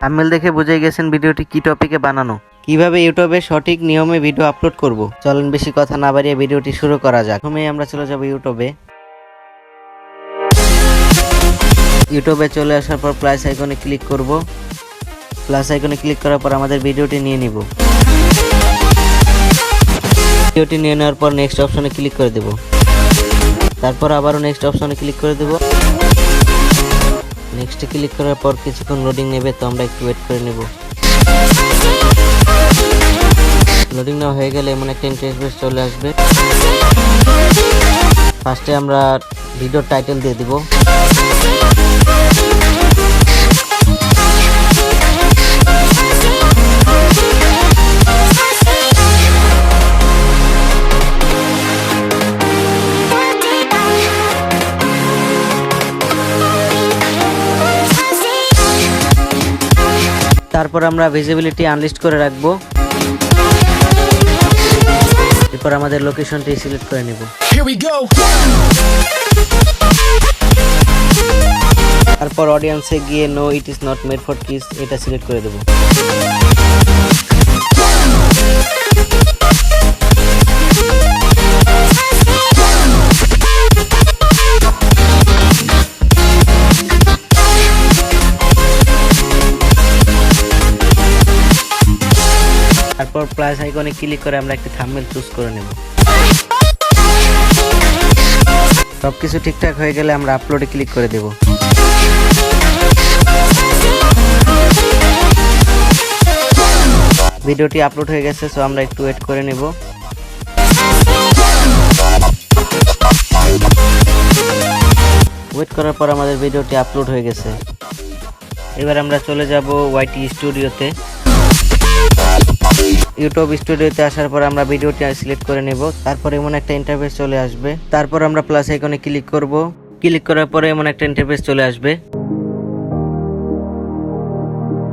Thumbnail দেখে বুঝে গেছেন ভিডিওটি কি টপিকে বানানো, কিভাবে ইউটিউবে সঠিক নিয়মে ভিডিও আপলোড করব। চলেন বেশি কথা না বাড়িয়ে ভিডিওটি শুরু করা যাক। প্রথমে আমরা চলে যাব ইউটিউবে চলে আসার পর প্লাস আইকনে ক্লিক করব। প্লাস আইকনে ক্লিক করার পর আমাদের ভিডিওটি নিয়ে নিব। ভিডিওটি নিয়ে নেওয়ার পর নেক্সট অপশনে ক্লিক করে দেব। তারপর আবারও নেক্সট অপশনে ক্লিক করে দেব। নেক্সটে ক্লিক করার পর কিছুক্ষণ লোডিং নেবে, তো আমরা একটু ওয়েট করে নেব। লোডিং নেওয়া হয়ে গেলে এমন একটা ইন্টারফেস চলে আসবে। ফার্স্টে আমরা ভিডিওর টাইটেল দিয়ে দিব। তারপর আমরা ভিজিবিলিটি আনলিস্ট করে রাখবো। এরপর আমাদের লোকেশনটি সিলেক্ট করে নেব। তারপর অডিয়েন্সে গিয়ে no it is not made for kids এটা সিলেক্ট করে দেব। তারপর প্লাস আইকনে ক্লিক করে আমরা একটা থাম্বনেল চুজ করে নেব। সবকিছু ঠিকঠাক হয়ে গেলে আমরা আপলোডে ক্লিক করে দেব। ভিডিওটি আপলোড হয়ে গেছে, সো আমরা একটু ওয়েট করে নেব। ওয়েট করার পর আমাদের ভিডিওটি আপলোড হয়ে গেছে। এবার আমরা চলে যাব ওয়াইটি স্টুডিওতে। ইউটিউব স্টুডিওতে আসার পর আমরা ভিডিওটি সিলেক্ট করে নেব। তারপর এমন একটা ইন্টারফেস চলে আসবে। তারপর আমরা প্লাস আইকনে ক্লিক করব। ক্লিক করার পরে এমন একটা ইন্টারফেস চলে আসবে।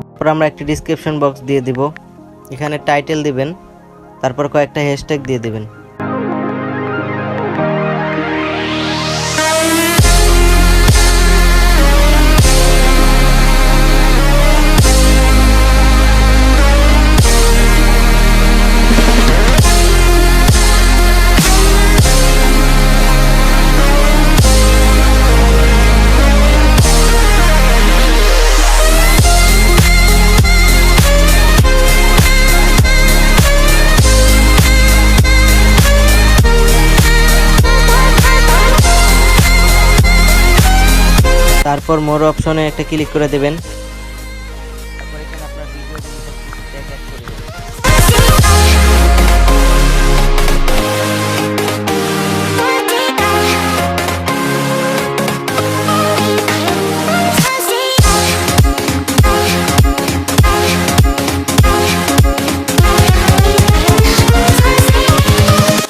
তারপর আমরা একটি ডেসক্রিপশন বক্স দিয়ে দিব। এখানে টাইটেল দিবেন, তারপর কয়েকটা হ্যাশট্যাগ দিয়ে দিবেন। তারপর মোর অপশনে একটা ক্লিক করে দেবেন।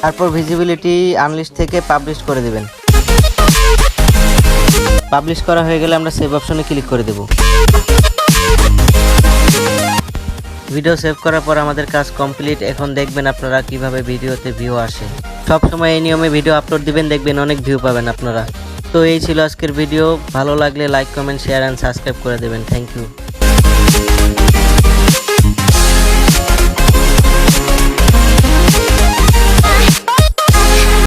তারপর ভিজিবিলিটি আনলিস্ট থেকে পাবলিশ করে দেবেন। পাবলিশ করা হয়ে গেলে আমরা সেভ অপশনে ক্লিক করে দেব। ভিডিও সেভ করার পর আমাদের কাজ কমপ্লিট। এখন দেখবেন আপনারা কিভাবে ভিডিওতে ভিউ আসে। সব সময় এই নিয়মে ভিডিও আপলোড দিবেন, দেখবেন অনেক ভিউ পাবেন আপনারা। তো এই ছিল আজকের ভিডিও। ভালো লাগলে like, comment, share and subscribe করে দেবেন। Thank you.